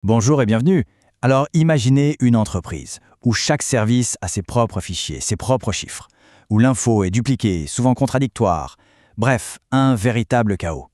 Bonjour et bienvenue. Alors imaginez une entreprise où chaque service a ses propres fichiers, ses propres chiffres, où l'info est dupliquée, souvent contradictoire. Bref, un véritable chaos.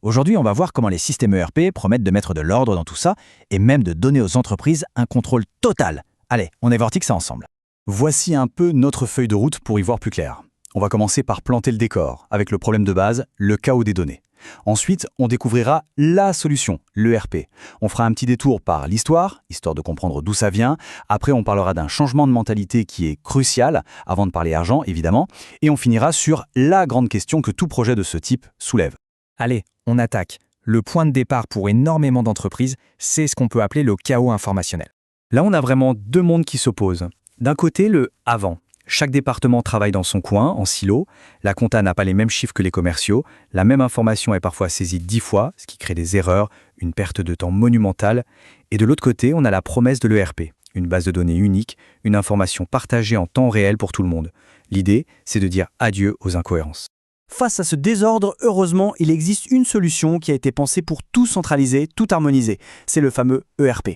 Aujourd'hui, on va voir comment les systèmes ERP promettent de mettre de l'ordre dans tout ça et même de donner aux entreprises un contrôle total. Allez, on décortique ça ensemble. Voici un peu notre feuille de route pour y voir plus clair. On va commencer par planter le décor, avec le problème de base, le chaos des données. Ensuite, on découvrira la solution, l'ERP. On fera un petit détour par l'histoire, histoire de comprendre d'où ça vient. Après, on parlera d'un changement de mentalité qui est crucial, avant de parler argent, évidemment. Et on finira sur la grande question que tout projet de ce type soulève. Allez, on attaque. Le point de départ pour énormément d'entreprises, c'est ce qu'on peut appeler le chaos informationnel. Là, on a vraiment deux mondes qui s'opposent. D'un côté, le « avant ». Chaque département travaille dans son coin, en silo. La compta n'a pas les mêmes chiffres que les commerciaux. La même information est parfois saisie 10 fois, ce qui crée des erreurs, une perte de temps monumentale. Et de l'autre côté, on a la promesse de l'ERP, une base de données unique, une information partagée en temps réel pour tout le monde. L'idée, c'est de dire adieu aux incohérences. Face à ce désordre, heureusement, il existe une solution qui a été pensée pour tout centraliser, tout harmoniser. C'est le fameux ERP.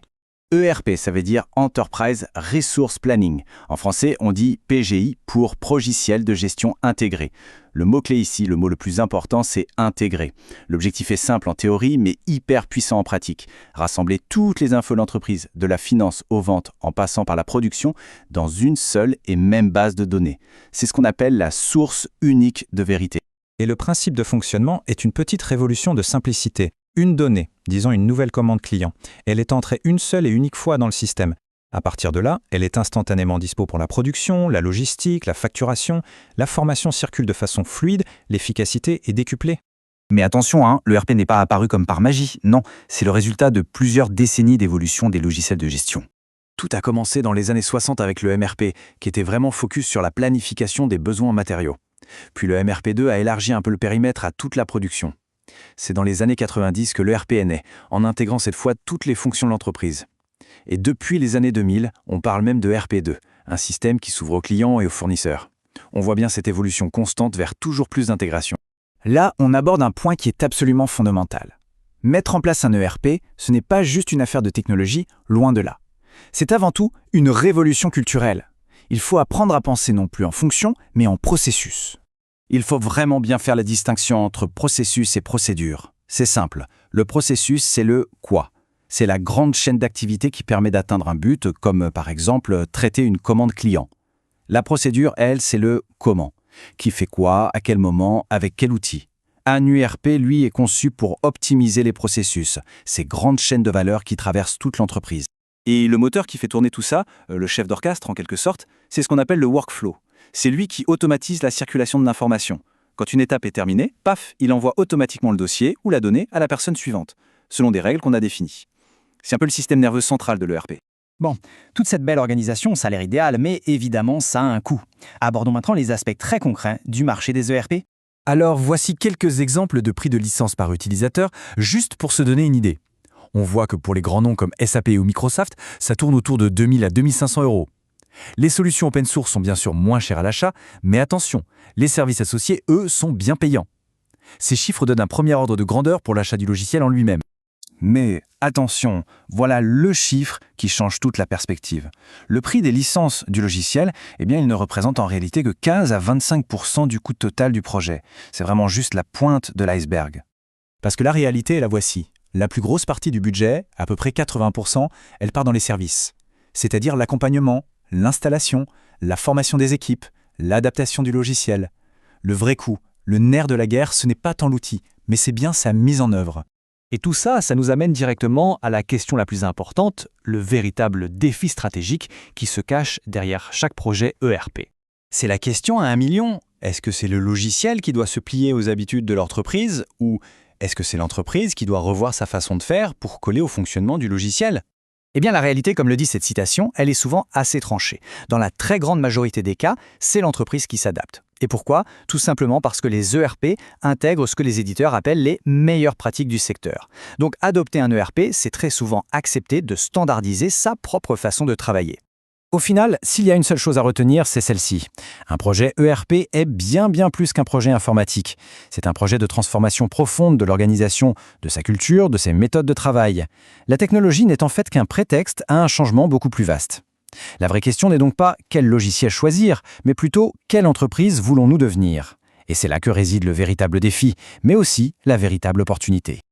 ERP, ça veut dire Enterprise Resource Planning. En français, on dit PGI pour Progiciel de gestion intégrée. Le mot-clé ici, le mot le plus important, c'est intégrer. L'objectif est simple en théorie, mais hyper puissant en pratique. Rassembler toutes les infos de l'entreprise, de la finance aux ventes, en passant par la production, dans une seule et même base de données. C'est ce qu'on appelle la source unique de vérité. Et le principe de fonctionnement est une petite révolution de simplicité. Une donnée, disons une nouvelle commande client, elle est entrée une seule et unique fois dans le système. À partir de là, elle est instantanément dispo pour la production, la logistique, la facturation, l'information circule de façon fluide, l'efficacité est décuplée. Mais attention, l'ERP n'est pas apparu comme par magie, non, c'est le résultat de plusieurs décennies d'évolution des logiciels de gestion. Tout a commencé dans les années 60 avec le MRP, qui était vraiment focus sur la planification des besoins matériaux. Puis le MRP2 a élargi un peu le périmètre à toute la production. C'est dans les années 90 que l'ERP est né, en intégrant cette fois toutes les fonctions de l'entreprise. Et depuis les années 2000, on parle même de RP2, un système qui s'ouvre aux clients et aux fournisseurs. On voit bien cette évolution constante vers toujours plus d'intégration. Là, on aborde un point qui est absolument fondamental. Mettre en place un ERP, ce n'est pas juste une affaire de technologie, loin de là. C'est avant tout une révolution culturelle. Il faut apprendre à penser non plus en fonction, mais en processus. Il faut vraiment bien faire la distinction entre processus et procédure. C'est simple, le processus, c'est le « quoi ». C'est la grande chaîne d'activité qui permet d'atteindre un but, comme par exemple traiter une commande client. La procédure, elle, c'est le « comment ». Qui fait quoi, à quel moment, avec quel outil. Un URP, lui, est conçu pour optimiser les processus, ces grandes chaînes de valeur qui traversent toute l'entreprise. Et le moteur qui fait tourner tout ça, le chef d'orchestre en quelque sorte, c'est ce qu'on appelle le workflow. C'est lui qui automatise la circulation de l'information. Quand une étape est terminée, paf, il envoie automatiquement le dossier ou la donnée à la personne suivante, selon des règles qu'on a définies. C'est un peu le système nerveux central de l'ERP. Bon, toute cette belle organisation, ça a l'air idéal, mais évidemment, ça a un coût. Abordons maintenant les aspects très concrets du marché des ERP. Alors, voici quelques exemples de prix de licence par utilisateur, juste pour se donner une idée. On voit que pour les grands noms comme SAP ou Microsoft, ça tourne autour de 2000 à 2500 euros. Les solutions open source sont bien sûr moins chères à l'achat, mais attention, les services associés, eux, sont bien payants. Ces chiffres donnent un premier ordre de grandeur pour l'achat du logiciel en lui-même. Mais attention, voilà le chiffre qui change toute la perspective. Le prix des licences du logiciel, il ne représente en réalité que 15 à 25% du coût total du projet. C'est vraiment juste la pointe de l'iceberg. Parce que la réalité est la voici. La plus grosse partie du budget, à peu près 80%, elle part dans les services. C'est-à-dire l'accompagnement, l'installation, la formation des équipes, l'adaptation du logiciel. Le vrai coût, le nerf de la guerre, ce n'est pas tant l'outil, mais c'est bien sa mise en œuvre. Et tout ça, ça nous amène directement à la question la plus importante, le véritable défi stratégique qui se cache derrière chaque projet ERP. C'est la question à 1 million. Est-ce que c'est le logiciel qui doit se plier aux habitudes de l'entreprise ou est-ce que c'est l'entreprise qui doit revoir sa façon de faire pour coller au fonctionnement du logiciel ? Eh bien, la réalité, comme le dit cette citation, elle est souvent assez tranchée. Dans la très grande majorité des cas, c'est l'entreprise qui s'adapte. Et pourquoi ? Tout simplement parce que les ERP intègrent ce que les éditeurs appellent les meilleures pratiques du secteur. Donc, adopter un ERP, c'est très souvent accepter de standardiser sa propre façon de travailler. Au final, s'il y a une seule chose à retenir, c'est celle-ci. Un projet ERP est bien plus qu'un projet informatique. C'est un projet de transformation profonde de l'organisation, de sa culture, de ses méthodes de travail. La technologie n'est en fait qu'un prétexte à un changement beaucoup plus vaste. La vraie question n'est donc pas quel logiciel choisir, mais plutôt quelle entreprise voulons-nous devenir. Et c'est là que réside le véritable défi, mais aussi la véritable opportunité.